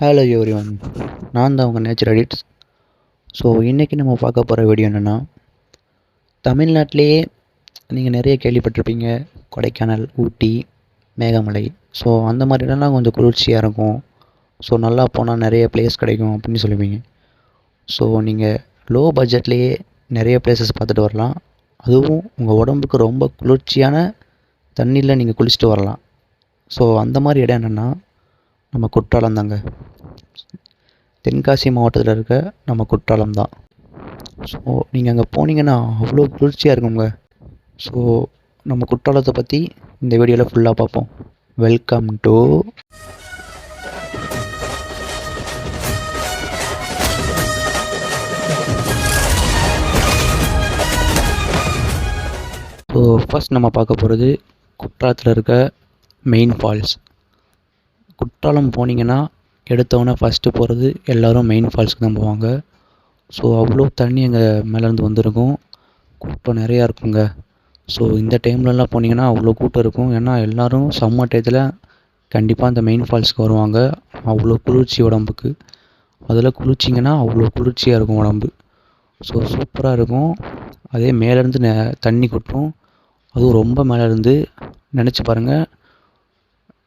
Hello everyone, நான் தான் உங்கள் நேச்சர் எடிட்ஸ். ஸோ இன்றைக்கி நம்ம பார்க்க போகிற வீடியோ என்னென்னா, தமிழ்நாட்டிலேயே நீங்கள் நிறைய கேள்விப்பட்டிருப்பீங்க, கொடைக்கானல், ஊட்டி, மேகமலை. ஸோ அந்த மாதிரி இடம்லாம் கொஞ்சம் குளிர்ச்சியாக இருக்கும். ஸோ நல்லா போனால் நிறைய பிளேஸ் கிடைக்கும் அப்படின்னு சொல்லுவீங்க. ஸோ நீங்கள் லோ பட்ஜெட்லேயே நிறைய பிளேசஸ் பார்த்துட்டு வரலாம். அதுவும் உங்கள் உடம்புக்கு ரொம்ப குளிர்ச்சியான தண்ணியில் நீங்கள் குளிச்சுட்டு வரலாம். ஸோ அந்த மாதிரி இடம் என்னென்னா நம்ம குற்றாலம் தாங்க. தென்காசி மாவட்டத்தில் இருக்க நம்ம குற்றாலம் தான். ஸோ நீங்கள் அங்கே போனீங்கன்னா அவ்வளோ குளிர்ச்சியாக இருக்குங்க. ஸோ நம்ம குற்றாலத்தை பற்றி இந்த வீடியோவில் ஃபுல்லாக பார்ப்போம். வெல்கம் டு ஸோ ஃபஸ்ட் நம்ம பார்க்க போகிறது குற்றாலத்தில் இருக்க மெயின் ஃபால்ஸ். குற்றாலம் போனீங்கன்னா எடுத்தவொடனே ஃபஸ்ட்டு போகிறது எல்லோரும் மெயின் ஃபால்ஸுக்கு தான் போவாங்க. ஸோ அவ்வளோ தண்ணி அங்கே மேலேருந்து வந்திருக்கும். கூட்டம் நிறையா இருக்குங்க. ஸோ இந்த டைம்லலாம் போனீங்கன்னா அவ்வளோ கூட்டம் இருக்கும். ஏன்னா எல்லோரும் சம்மர் டயத்தில் கண்டிப்பாக அந்த மெயின் ஃபால்ஸுக்கு வருவாங்க. அவ்வளோ குளிர்ச்சி உடம்புக்கு. அதில் குளிச்சிங்கன்னா அவ்வளோ குளிர்ச்சியாக இருக்கும் உடம்பு. ஸோ சூப்பராக இருக்கும். அதே மேலேருந்து தண்ணி கொட்டும். அதுவும் ரொம்ப மேலேருந்து நினச்சி பாருங்கள்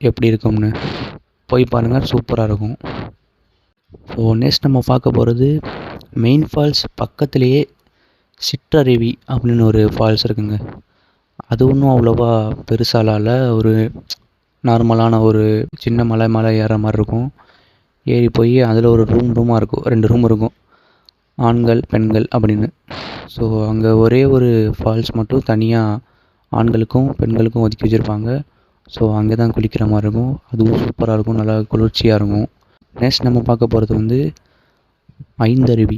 எப்படி இருக்கும்னு. போய் பாருங்கள், சூப்பராக இருக்கும். ஸோ நெக்ஸ்ட் நம்ம பார்க்க போகிறது மெயின் ஃபால்ஸ் பக்கத்துலேயே சிற்றருவி அப்படின்னு ஒரு ஃபால்ஸ் இருக்குங்க. அது ஒன்றும் அவ்வளோவா பெருசாலாம் இல்லை. ஒரு நார்மலான ஒரு சின்ன மலை ஏறுற மாதிரி இருக்கும். ஏறி போய் அதில் ஒரு ரூமாக இருக்கும், 2 ரூம் இருக்கும், ஆண்கள் பெண்கள் அப்படின்னு. ஸோ அங்கே ஒரே ஒரு ஃபால்ஸ் மட்டும் தனியாக ஆண்களுக்கும் பெண்களுக்கும் ஒதுக்கி வச்சுருப்பாங்க. ஸோ அங்கே தான் குளிக்கிற மாதிரி இருக்கும். அதுவும் சூப்பராக இருக்கும், நல்லா குளிர்ச்சியாக இருக்கும். நெக்ஸ்ட் நம்ம பார்க்க போகிறது வந்து ஐந்தருவி,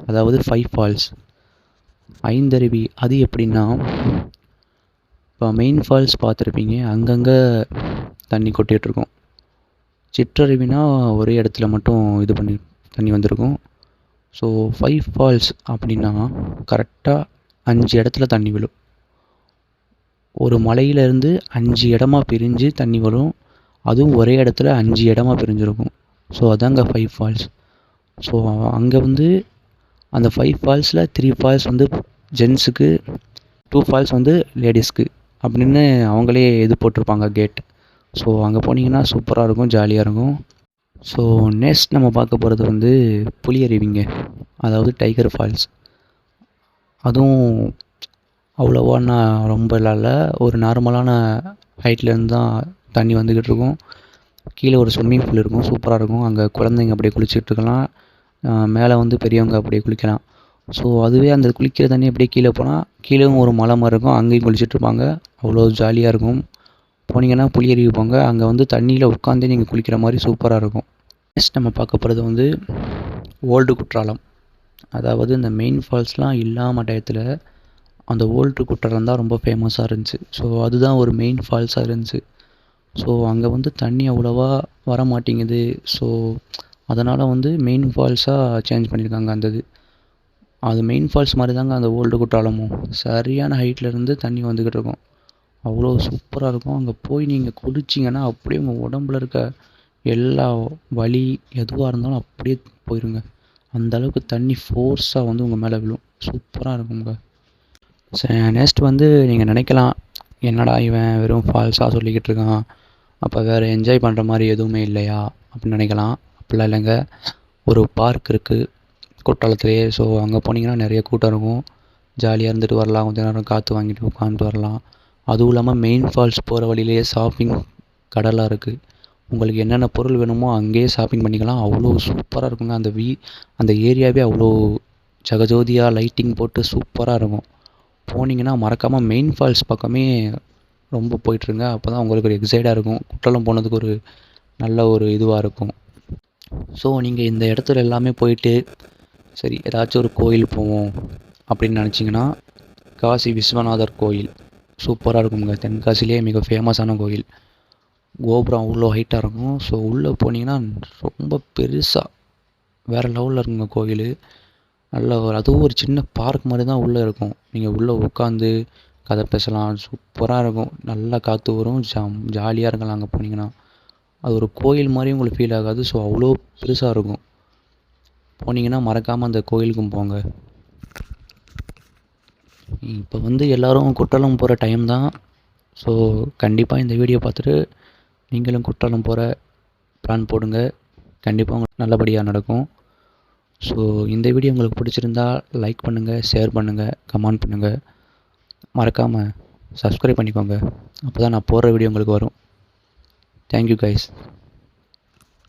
அதாவது 5 ஃபால்ஸ். ஐந்தருவி அது எப்படின்னா, இப்போ மெயின் ஃபால்ஸ் பார்த்துருப்பீங்க, அங்கங்கே தண்ணி கொட்டிகிட்ருக்கும். சிற்றருவினா ஒரே இடத்துல மட்டும் இது பண்ணி தண்ணி வந்திருக்கும். ஸோ 5 ஃபால்ஸ் அப்படின்னா கரெக்டாக 5 இடத்துல தண்ணி விழும். ஒரு மலையிலேருந்து 5 இடமா பிரிஞ்சு தண்ணி வரும். அதுவும் ஒரே இடத்துல 5 இடமா பிரிஞ்சிருக்கும். ஸோ அதாங்க 5 ஃபால்ஸ். ஸோ அங்கே வந்து அந்த 5 ஃபால்ஸில் 3 ஃபால்ஸ் வந்து ஜென்ஸுக்கு, 2 ஃபால்ஸ் வந்து லேடிஸ்க்கு அப்படின்னு அவங்களே இது போட்டிருப்பாங்க கேட். ஸோ அங்கே போனீங்கன்னா சூப்பராக இருக்கும், ஜாலியாக இருக்கும். ஸோ நெக்ஸ்ட் நம்ம பார்க்க போகிறது வந்து புலியருவிங்க, அதாவது டைகர் ஃபால்ஸ். அதுவும் அவ்வளோவா ரொம்ப இல்லை, ஒரு நார்மலான ஹைட்லேருந்து தான் தண்ணி வந்துக்கிட்டு இருக்கும். கீழே ஒரு ஸ்விம்மிங் பூல் இருக்கும், சூப்பராக இருக்கும். அங்கே குழந்தைங்க அப்படியே குளிச்சுட்ருக்கலாம், மேலே வந்து பெரியவங்க அப்படியே குளிக்கலாம். ஸோ அதுவே அந்த குளிக்கிற தண்ணி அப்படியே கீழே போனால் கீழேவும் ஒரு மலை மாதிரி இருக்கும், அங்கேயும் குளிச்சுட்ருப்பாங்க. அவ்வளோ ஜாலியாக இருக்கும். போனீங்கன்னா புலியருவி போங்க, அங்கே வந்து தண்ணியில் உட்காந்தே நீங்கள் குளிக்கிற மாதிரி சூப்பராக இருக்கும். நெக்ஸ்ட் நம்ம பார்க்க போகிறது வந்து ஓல்டு குற்றாலம். அதாவது இந்த மெயின் ஃபால்ஸ்லாம் இல்லாமல் டயத்தில் அந்த ஓல்டு குற்றாலம் தான் ரொம்ப ஃபேமஸாக இருந்துச்சு. ஸோ அதுதான் ஒரு மெயின் ஃபால்ஸாக இருந்துச்சு. ஸோ அங்கே வந்து தண்ணி அவ்வளோவா வர மாட்டேங்குது. ஸோ அதனால் வந்து மெயின் ஃபால்ஸாக சேஞ்ச் பண்ணியிருக்காங்க அந்த இது. அது மெயின் ஃபால்ஸ் மாதிரி தாங்க அந்த ஓல்டு குற்றாலமும். சரியான ஹைட்லேருந்து தண்ணி வந்துக்கிட்டு இருக்கும். அவ்வளோ சூப்பராக இருக்கும். அங்கே போய் நீங்கள் குளிச்சிங்கன்னா அப்படியே உங்கள் உடம்புல இருக்க எல்லா வலி எதுவாக இருந்தாலும் அப்படியே போயிடுங்க. அந்தளவுக்கு தண்ணி ஃபோர்ஸாக வந்து உங்கள் மேலே விழும். சூப்பராக இருக்குங்க. நெக்ஸ்ட் வந்து நீங்கள் நினைக்கலாம், என்னடா இவன் வெறும் ஃபால்ஸாக சொல்லிக்கிட்டு இருக்கான், அப்போ வேறு என்ஜாய் பண்ணுற மாதிரி எதுவுமே இல்லையா அப்படின்னு நினைக்கலாம். அப்படிலாம் இல்லைங்க. ஒரு பார்க் இருக்குது குற்றாலத்துலேயே. ஸோ அங்கே போனீங்கன்னா நிறைய கூட்டம் இருக்கும், ஜாலியாக இருந்துட்டு வரலாம், கொஞ்ச நேரம் காற்று வாங்கிட்டு உட்காந்துட்டு வரலாம். அதுவும் இல்லாமல் மெயின் ஃபால்ஸ் போகிற வழியிலேயே ஷாப்பிங் கடைலாம் இருக்குது. உங்களுக்கு என்னென்ன பொருள் வேணுமோ அங்கேயே ஷாப்பிங் பண்ணிக்கலாம். அவ்வளோ சூப்பராக இருக்குங்க. அந்த ஏரியாவே அவ்வளோ ஜகஜோதியாக லைட்டிங் போட்டு சூப்பராக இருக்கும். போனீங்கன்னா மறக்காமல் மெயின் ஃபால்ஸ் பக்கமே ரொம்ப போயிட்டுருங்க. அப்போ தான் உங்களுக்கு ஒரு எக்ஸைட்டாக இருக்கும். குற்றாலம் போனதுக்கு ஒரு நல்ல ஒரு இதுவாக இருக்கும். ஸோ நீங்கள் இந்த இடத்துல எல்லாமே போயிட்டு சரி ஏதாச்சும் ஒரு கோயில் போவோம் அப்படின்னு நினச்சிங்கன்னா, காசி விஸ்வநாதர் கோயில் சூப்பராக இருக்குங்க. தென்காசிலேயே மிக ஃபேமஸான கோயில். கோபுரம் அவ்வளோ ஹைட்டாக இருக்கும். ஸோ உள்ளே போனீங்கன்னா ரொம்ப பெருசாக வேறு லெவலில் இருக்குங்க கோயில். நல்ல அதுவும் ஒரு சின்ன பார்க் மாதிரி தான் உள்ளே இருக்கும். நீங்கள் உள்ளே உட்காந்து கதை பேசலாம், சூப்பராக இருக்கும். நல்லா காற்று வரும், ஜாலியாக இருக்கலாம் அங்கே போனீங்கன்னா. அது ஒரு கோயில் மாதிரி உங்களுக்கு ஃபீல் ஆகாது. ஸோ அவ்வளோ பெருசாக இருக்கும். போனீங்கன்னா மறக்காமல் அந்த கோயிலுக்கும் போங்க. இப்போ வந்து எல்லோரும் குற்றாலம் போகிற டைம் தான். ஸோ கண்டிப்பாக இந்த வீடியோ பார்த்துட்டு நீங்களும் குற்றாலம் போகிற பிளான் போடுங்க. கண்டிப்பாக உங்களுக்கு நல்லபடியாக நடக்கும். ஸோ இந்த வீடியோ உங்களுக்கு பிடிச்சிருந்தா லைக் பண்ணுங்கள், ஷேர் பண்ணுங்கள், கமெண்ட் பண்ணுங்கள். மறக்காமல் சப்ஸ்கிரைப் பண்ணிக்கோங்க. அப்போ தான் நான் போடுற வீடியோ உங்களுக்கு வரும். Thank you guys.